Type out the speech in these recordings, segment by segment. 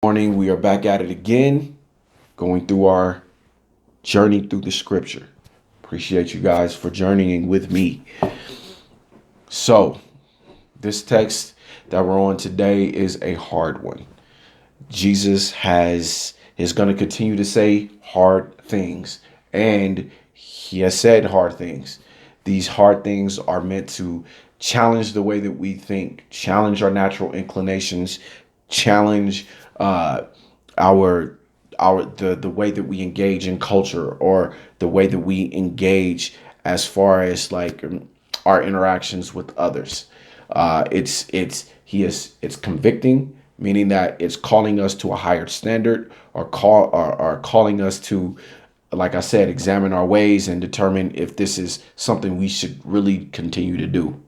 Morning. We are back at it again, going through our journey through the scripture. Appreciate you guys for journeying with me. So, this text that we're on today is a hard one. Jesus is going to continue to say hard things, and he has said hard things. These hard things are meant to challenge the way that we think, challenge our natural inclinations, challenge uh, our the way that we engage in culture, or the way that we engage as far as like our interactions with others. It's convicting, meaning that it's calling us to a higher standard, or calling us to, like I said, examine our ways and determine if this is something we should really continue to do.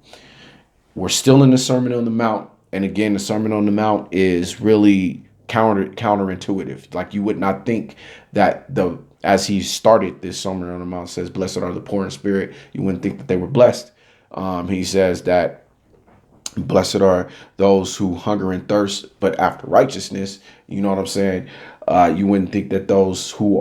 We're still in the Sermon on the Mount, and again, the Sermon on the Mount is really counterintuitive. Like, you would not think that the as he started this Sermon on the Mount says, "Blessed are the poor in spirit." You wouldn't think that they were blessed. He says that blessed are those who hunger and thirst, but after righteousness. You know what I'm saying? You wouldn't think that those who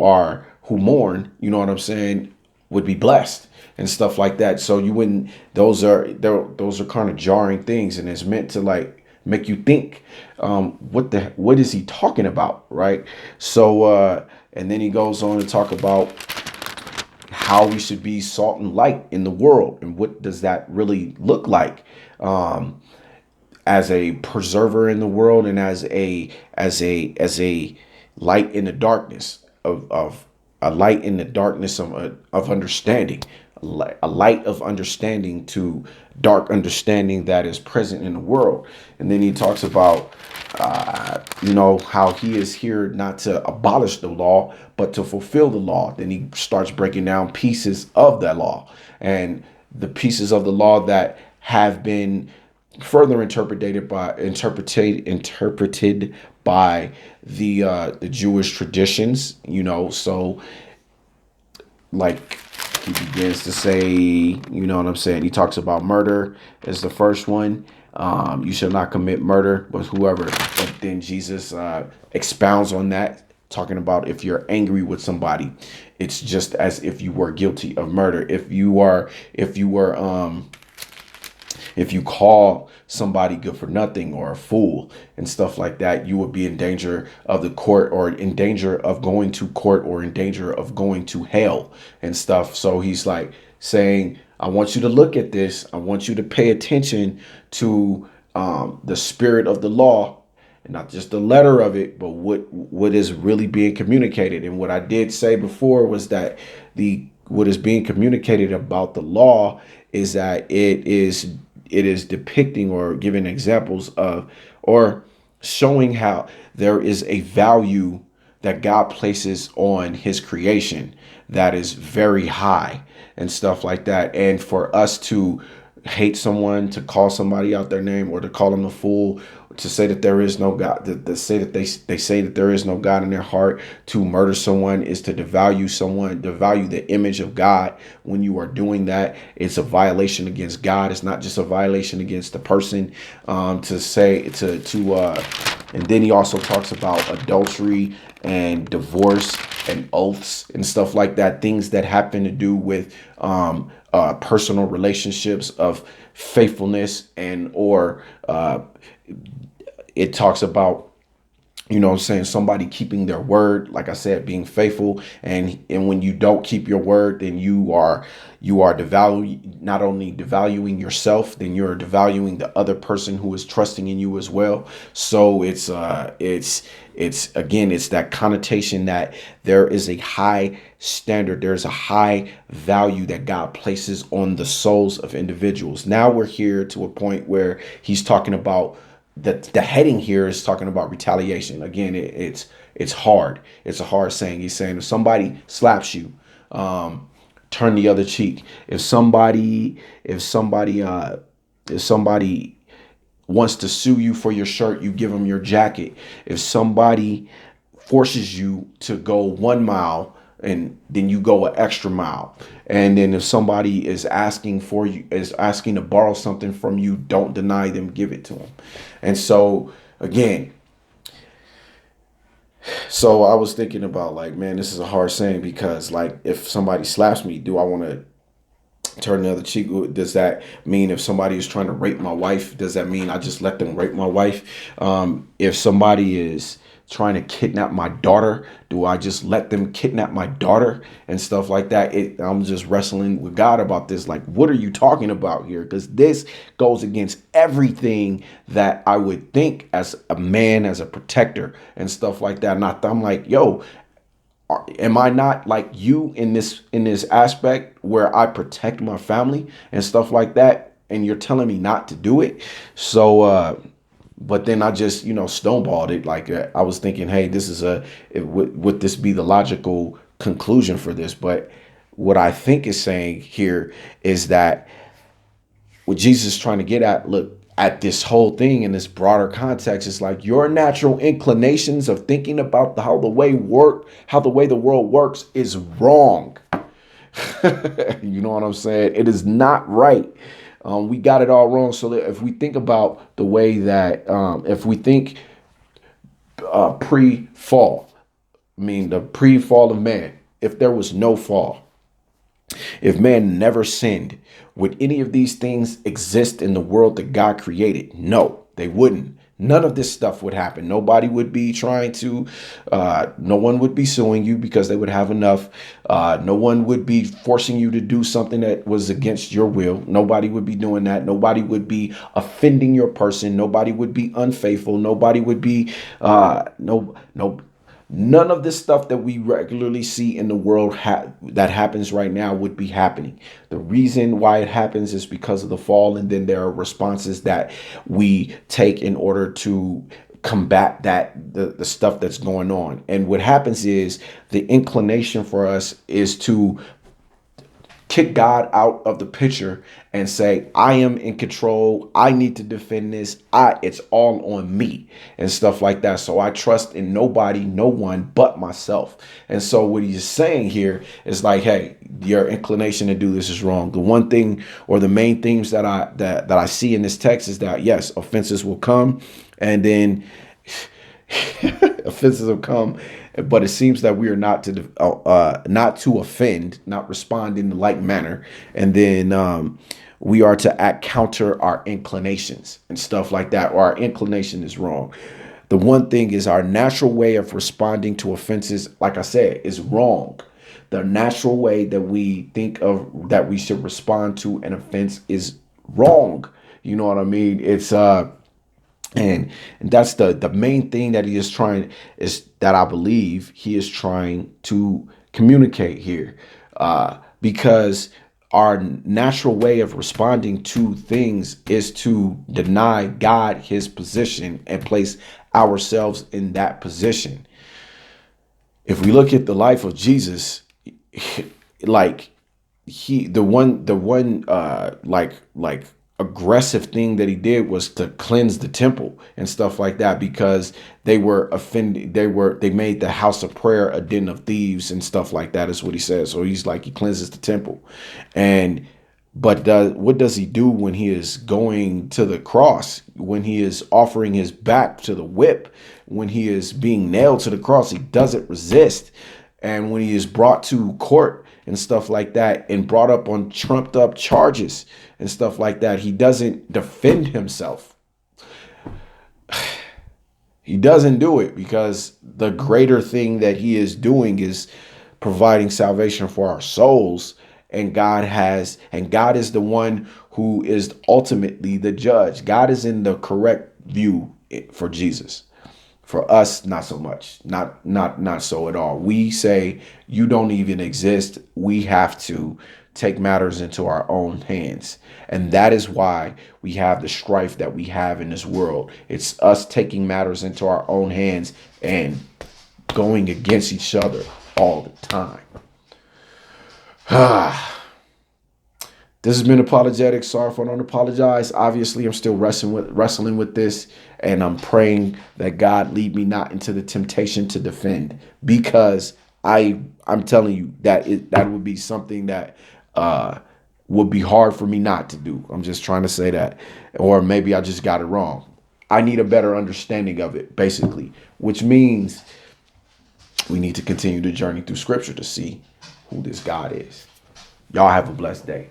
mourn, you know what I'm saying, would be blessed and stuff like that. So you wouldn't. Those are kind of jarring things, and it's meant to like make you think, what is he talking about, right? So and then he goes on to talk about how we should be salt and light in the world, and what does that really look like, as a preserver in the world, and as a light in the darkness of a light in the darkness of understanding, a light of understanding to dark understanding that is present in the world. And then he talks about how he is here not to abolish the law, but to fulfill the law. Then he starts breaking down pieces of that law, and the pieces of the law that have been further interpreted by the Jewish traditions. So like, he begins to say, you know what I'm saying? He talks about murder as the first one. You shall not commit murder, but whoever. But then Jesus expounds on that, talking about if you're angry with somebody, it's just as if you were guilty of murder. If you call somebody good for nothing or a fool and stuff like that, you would be in danger of the court, or in danger of going to court, or in danger of going to hell and stuff. So he's like saying, I want you to look at this. I want you to pay attention to the spirit of the law, and not just the letter of it, but what is really being communicated. And what I did say before was that the what is being communicated about the law is that it is depicting, or giving examples of, or showing how there is a value that God places on his creation that is very high and stuff like that. And for us to hate someone, to call somebody out their name, or to call them a fool, to say that there is no God, to say that they say that there is no God in their heart, to murder someone is to devalue someone, devalue the image of God. When you are doing that, it's a violation against God. It's not just a violation against the person. And then he also talks about adultery and divorce and oaths and stuff like that, things that happen to do with personal relationships of faithfulness, and or it talks about, what I'm saying, somebody keeping their word, like I said, being faithful. And when you don't keep your word, then you are devaluing, not only devaluing yourself, then you're devaluing the other person who is trusting in you as well. So it's again, it's that connotation that there is a high standard, there's a high value that God places on the souls of individuals. Now we're here to a point where he's talking about, the heading here is talking about retaliation. Again, it's hard. It's a hard saying. He's saying if somebody slaps you, turn the other cheek. If somebody wants to sue you for your shirt, you give them your jacket. If somebody forces you to go 1 mile, and then you go an extra mile. And then if somebody is asking to borrow something from you, don't deny them, give it to them. And so again, So I was thinking about like, man, this is a hard saying because like if somebody slaps me, do I want to turn the other cheek? Does that mean if somebody is trying to rape my wife, does that mean I just let them rape my wife? If somebody is trying to kidnap my daughter, do I just let them kidnap my daughter and stuff like that? I'm just wrestling with God about this. Like, what are you talking about here? Because this goes against everything that I would think as a man, as a protector and stuff like that. And I'm like, yo, am I not like you in this aspect where I protect my family and stuff like that? And you're telling me not to do it. So but then I just, stoneballed it. Like I was thinking, hey, this is would this be the logical conclusion for this? But what I think is saying here is that what Jesus is trying to get at, look, at this whole thing in this broader context, is like your natural inclinations of thinking about how the way the world works is wrong. You know what I'm saying? It is not right. We got it all wrong. So if we think about the way that, if we think pre-fall, I mean the pre-fall of man, if there was no fall, if man never sinned, would any of these things exist in the world that God created? No, they wouldn't. None of this stuff would happen. Nobody would be trying to, no one would be suing you because they would have enough. No one would be forcing you to do something that was against your will. Nobody would be doing that. Nobody would be offending your person. Nobody would be unfaithful. Nobody would be, no, none of this stuff that we regularly see in the world that happens right now would be happening. The reason why it happens is because of the fall, and then there are responses that we take in order to combat the stuff that's going on. And what happens is the inclination for us is to kick God out of the picture and say, I am in control. I need to defend this. It's all on me and stuff like that. So I trust in nobody, no one but myself. And so what he's saying here is like, hey, your inclination to do this is wrong. The one thing or the main themes that I see in this text is that, yes, offenses will come, and then offenses will come, but it seems that we are not to offend, not respond in the like manner, and then we are to act counter our inclinations and stuff like that, or our inclination is wrong. The one thing is our natural way of responding to offenses, like I said, is wrong. The natural way that we think of that we should respond to an offense is wrong. You know what I mean? It's and that's the main thing that he is trying, is that I believe he is trying to communicate here, because our natural way of responding to things is to deny God his position and place ourselves in that position. If we look at the life of Jesus, like the one aggressive thing that he did was to cleanse the temple and stuff like that, because they were offended. They made the house of prayer a den of thieves and stuff like that, is what he says. So he's like, he cleanses the temple. And but what does he do when he is going to the cross, when he is offering his back to the whip, when he is being nailed to the cross? He doesn't resist. And when he is brought to court and stuff like that, and brought up on trumped up charges and stuff like that, he doesn't defend himself. He doesn't do it, because the greater thing that he is doing is providing salvation for our souls. And God is the one who is ultimately the judge. God is in the correct view for Jesus. For us, not so much, not so at all. We say you don't even exist. We have to take matters into our own hands. And that is why we have the strife that we have in this world. It's us taking matters into our own hands and going against each other all the time. This has been Apologetics. Sorry if I don't apologize. Obviously, I'm still wrestling with this, and I'm praying that God lead me not into the temptation to defend, because I'm telling you that that would be something that would be hard for me not to do. I'm just trying to say that, or maybe I just got it wrong. I need a better understanding of it, basically, which means We need to continue the journey through scripture to see who this God is. Y'all have a blessed day.